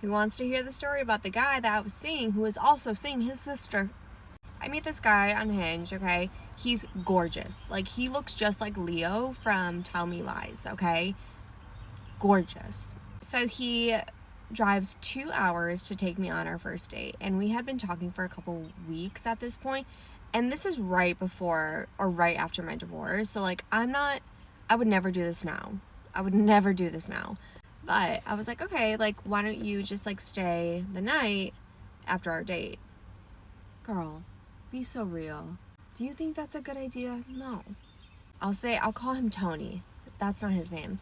Who wants to hear the story about the guy that I was seeing who was also seeing his sister? I meet this guy on Hinge, okay? He's gorgeous. Like, he looks just like Leo from Tell Me Lies, okay? Gorgeous. So he drives 2 hours to take me on our first date, and we had been talking for a couple weeks at this point, and this is right before or right after my divorce. So like, I would never do this now. I would never do this now. But I was like, okay, like, why don't you just like stay the night after our date? Girl, be so real. Do you think that's a good idea? No. I'll call him Tony. That's not his name.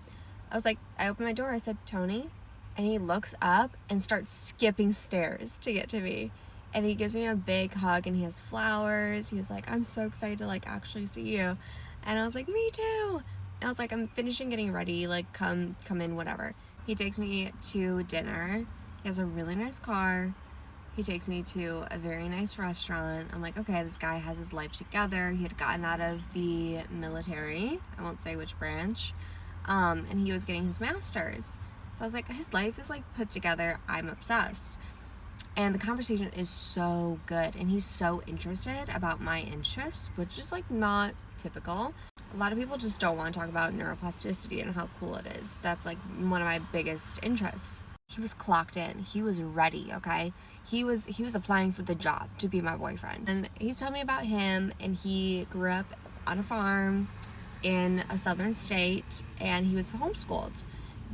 I was like, I opened my door, I said, Tony, and he looks up and starts skipping stairs to get to me. And he gives me a big hug, and he has flowers. He was like, I'm so excited to like actually see you. And I was like, me too. I was like, I'm finishing getting ready, like come in, whatever. He takes me to dinner. He has a really nice car. He takes me to a very nice restaurant. I'm like, okay, this guy has his life together. He had gotten out of the military. I won't say which branch. And he was getting his master's. So I was like, his life is like put together. I'm obsessed. And the conversation is so good. And he's so interested about my interests, which is like not typical. A lot of people just don't want to talk about neuroplasticity and how cool it is. That's like one of my biggest interests. He was clocked in. He was ready, okay? He was applying for the job to be my boyfriend. And he's telling me about him, and he grew up on a farm in a southern state, and he was homeschooled.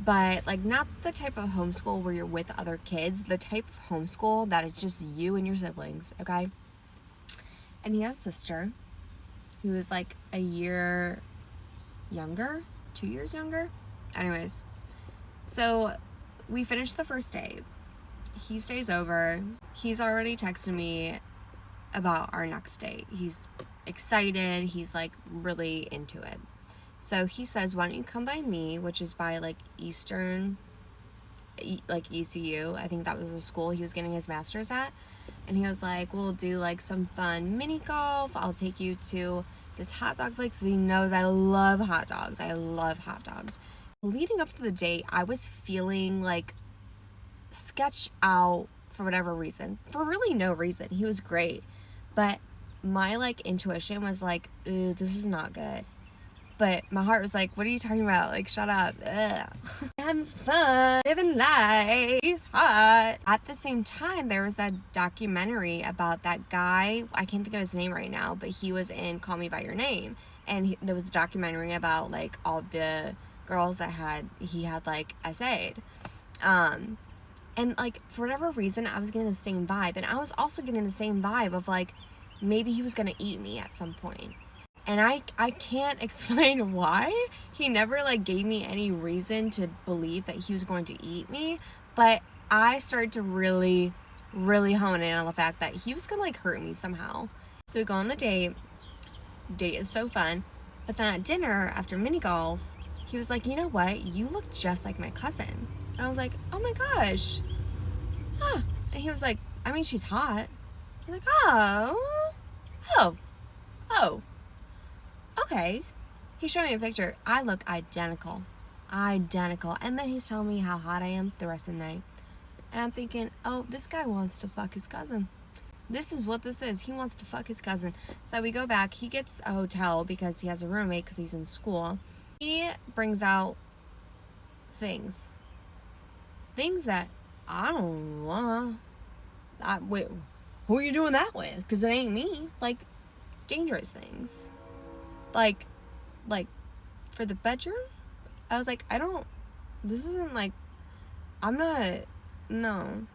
But like, not the type of homeschool where you're with other kids, the type of homeschool that it's just you and your siblings, okay? And he has a sister who is like a year younger, 2 years younger. Anyways, so we finished the first date. He stays over. He's already texted me about our next date. He's excited. He's like really into it. So he says, why don't you come by me, which is by like Eastern, like ECU. I think that was the school he was getting his master's at. And he was like, we'll do like some fun mini golf. I'll take you to this hot dog place because he knows I love hot dogs. I love hot dogs. Leading up to the date, I was feeling like sketched out for whatever reason. For really no reason. He was great. But my like intuition was like, ooh, this is not good. But my heart was like, what are you talking about? Like, shut up. Ugh. Having fun, living life, he's hot. At the same time, there was a documentary about that guy. I can't think of his name right now, but he was in Call Me By Your Name. And there was a documentary about like all the girls that he had like SA'd. And like, for whatever reason, I was getting the same vibe. And I was also getting the same vibe of like, maybe he was gonna eat me at some point. And I can't explain why. He never like gave me any reason to believe that he was going to eat me. But I started to really, really hone in on the fact that he was gonna like hurt me somehow. So we go on the date. Date is so fun. But then at dinner, after mini golf, he was like, you know what? You look just like my cousin. And I was like, oh my gosh. Huh. And he was like, I mean, she's hot. I'm like, oh. Okay. He showed me a picture. I look identical. And then he's telling me how hot I am the rest of the night. And I'm thinking, oh, this guy wants to fuck his cousin. This is what this is. He wants to fuck his cousin. So we go back. He gets a hotel because he has a roommate because he's in school. He brings out things that I don't want. Wait, who are you doing that with? Because it ain't me. Like, dangerous things. Like for the bedroom? I was like, this isn't like, no.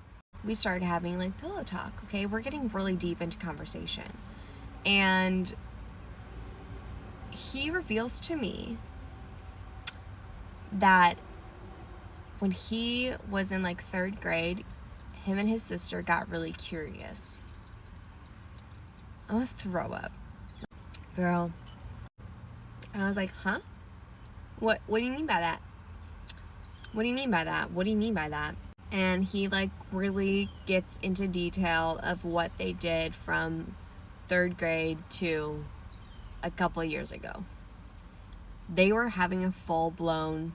We started having like pillow talk, okay? We're getting really deep into conversation. And he reveals to me that when he was in like 3rd grade, him and his sister got really curious. I'm gonna throw up. Girl. And I was like, huh? What do you mean by that? What do you mean by that? What do you mean by that? And he like really gets into detail of what they did from 3rd grade to a couple of years ago. They were having a full-blown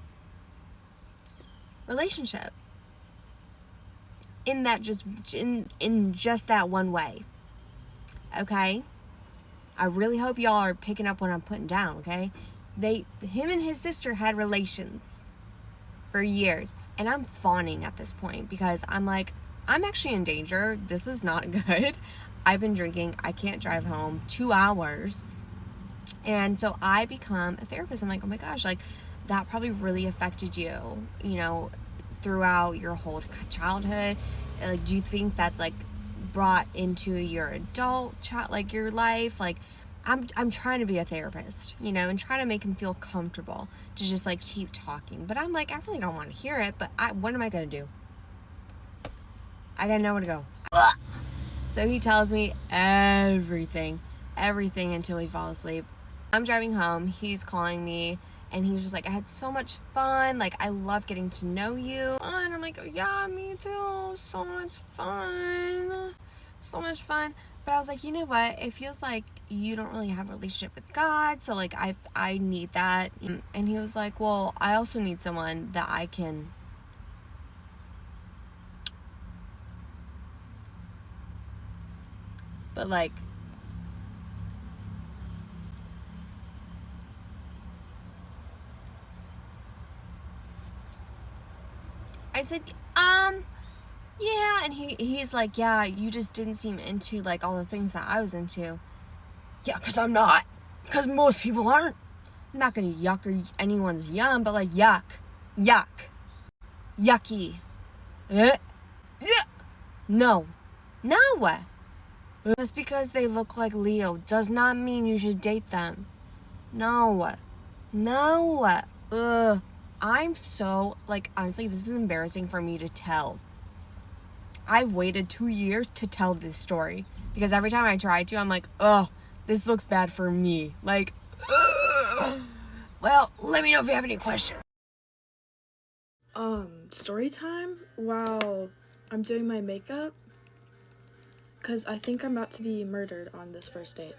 relationship. in that just that one way. Okay? I really hope y'all are picking up what I'm putting down, okay? Him and his sister had relations for years, and I'm fawning at this point because I'm like, I'm actually in danger. This is not good. I've been drinking. I can't drive home 2 hours. And so I become a therapist. I'm like, oh my gosh, like that probably really affected you, you know, throughout your whole childhood. Like, do you think that's like brought into your adult like your life? Like, I'm trying to be a therapist, you know, and trying to make him feel comfortable to just like keep talking. But I'm like, I really don't want to hear it, but what am I gonna do? I gotta know where to go. So he tells me everything until we fall asleep. I'm driving home, he's calling me, and he's just like, I had so much fun, like, I love getting to know you. And I'm like, oh, yeah, me too, so much fun. But I was like, you know what, it feels like you don't really have a relationship with God, so like, I need that. And he was like, well, I also need someone that I can but like, I said, yeah, and he's like, yeah, you just didn't seem into like all the things that I was into. Yeah, because I'm not. Because most people aren't. I'm not gonna yuck anyone's yum, but like yuck, yucky. Yeah. No. Just because they look like Leo does not mean you should date them. No. Ugh. I'm so, like, honestly, this is embarrassing for me to tell. I've waited 2 years to tell this story because every time I try to, I'm like, oh, this looks bad for me. Like, ugh. Well, let me know if you have any questions. Story time while I'm doing my makeup, because I think I'm about to be murdered on this first date.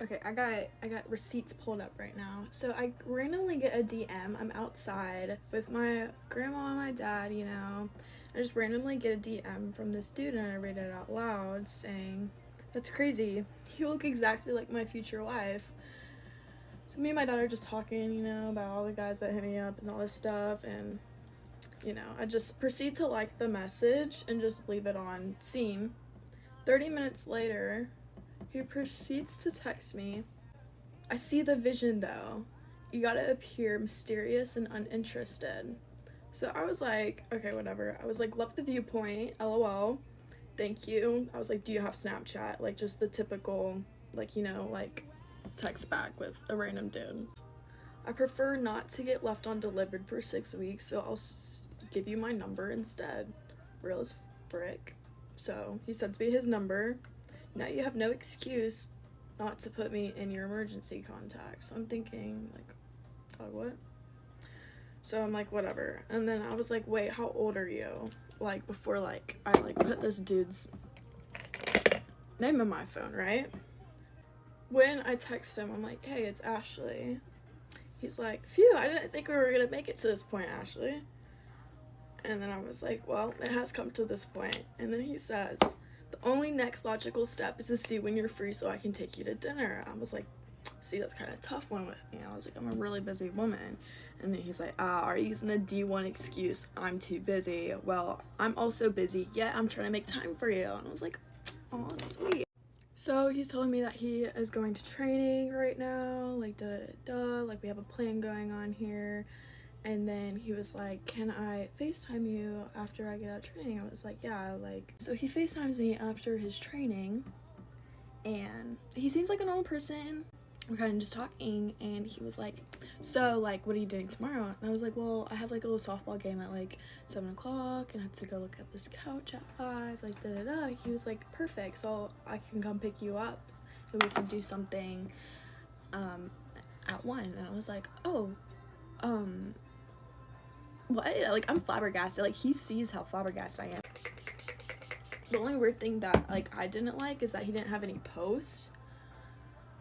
Okay, I got receipts pulled up right now. So I randomly get a DM. I'm outside with my grandma and my dad, you know. I just randomly get a DM from this dude and I read it out loud saying, that's crazy. You look exactly like my future wife. So me and my dad are just talking, you know, about all the guys that hit me up and all this stuff, and you know, I just proceed to like the message and just leave it on seen. 30 minutes later, he proceeds to text me. I see the vision though. You gotta appear mysterious and uninterested. So I was like, okay, whatever. I was like, love the viewpoint, lol. Thank you. I was like, do you have Snapchat? Like just the typical, like, you know, like text back with a random dude. I prefer not to get left undelivered for 6 weeks, so I'll give you my number instead. Real as frick. So he sends me his number. Now you have no excuse not to put me in your emergency contact. So I'm thinking, like, what? So I'm like, whatever. And then I was like, wait, how old are you? Like, before, like, I, like, put this dude's name in my phone, right? When I text him, I'm like, hey, it's Ashley. He's like, phew, I didn't think we were gonna make it to this point, Ashley. And then I was like, well, it has come to this point. And then he says, the only next logical step is to see when you're free so I can take you to dinner. I was like, see, that's kind of a tough one with me. I was like, I'm a really busy woman. And then he's like, are you using the D1 excuse? I'm too busy. Well, I'm also busy, yet I'm trying to make time for you. And I was like, oh, sweet. So he's telling me that he is going to training right now, like like we have a plan going on here. And then he was like, can I FaceTime you after I get out of training? I was like, yeah, like, so he FaceTimes me after his training, and he seems like a normal person. We're kind of just talking, and he was like, so, like, what are you doing tomorrow? And I was like, well, I have, like, a little softball game at, like, 7 o'clock, and I have to go look at this couch at 5, like, da-da-da. He was like, perfect, so I can come pick you up, and we can do something, at 1. And I was like, oh, what? Like, I'm flabbergasted. Like, he sees how flabbergasted I am. The only weird thing that, like, I didn't like is that he didn't have any posts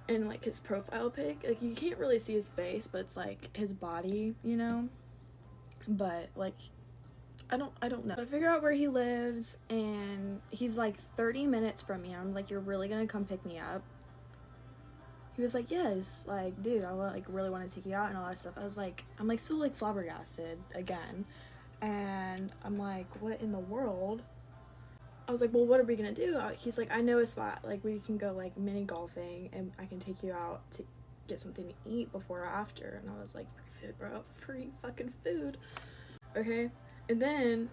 in, like, his profile pic. Like, you can't really see his face, but it's, like, his body, you know? But, like, I don't know. I figure out where he lives, and he's like 30 minutes from me. I'm like, you're really gonna come pick me up? He was like, yes, like, dude, I like really want to take you out and all that stuff. I was like, I'm like still like flabbergasted again, and I'm like, what in the world? I was like, well, what are we gonna do? He's like, I know a spot, like we can go like mini golfing, and I can take you out to get something to eat before or after. And I was like, free food, bro, free fucking food. Okay. And then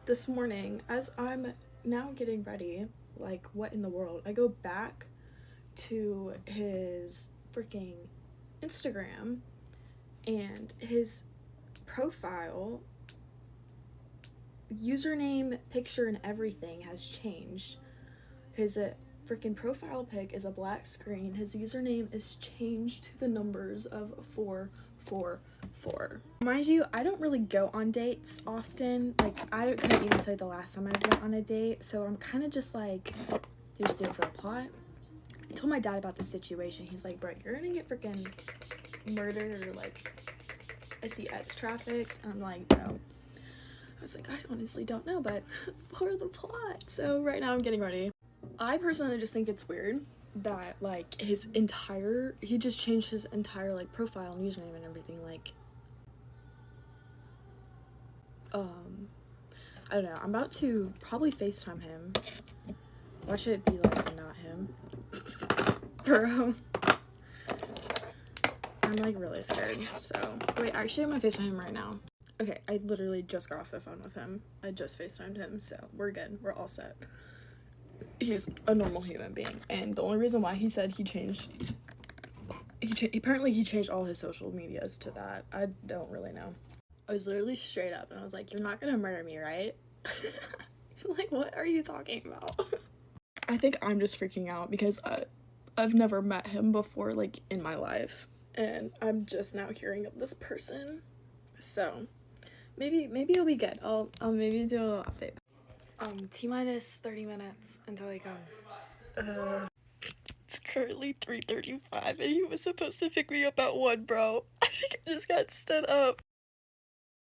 this morning, as I'm now getting ready, like, what in the world, I go back to his freaking Instagram, and his profile username, picture, and everything has changed. His freaking profile pic is a black screen. His username is changed to the numbers of 444. Mind you, I don't really go on dates often. Like, I couldn't even tell you the last time I went on a date, so I'm kind of just like, you just do it for the plot. I told my dad about the situation. He's like, bro, you're gonna get freaking murdered or like SEX trafficked. And I'm like, bro, I was like, I honestly don't know, but for the plot. So right now I'm getting ready. I personally just think it's weird that like he just changed his entire like profile and username and everything. Like, I don't know. I'm about to probably FaceTime him. Why should it be like not him? Bro. I'm like really scared. So wait, actually I'm gonna FaceTime him right now. Okay, I literally just got off the phone with him. I just FaceTimed him, so we're good. We're all set. He's a normal human being, and the only reason why he said apparently he changed all his social medias to that. I don't really know. I was literally straight up, and I was like, you're not gonna murder me, right? He's like, what are you talking about? I think I'm just freaking out because I've never met him before, like, in my life, and I'm just now hearing of this person. So maybe it'll be good. I'll maybe do a little update. T-minus 30 minutes until he comes. It's currently 3:35 and he was supposed to pick me up at 1, bro. I think I just got stood up.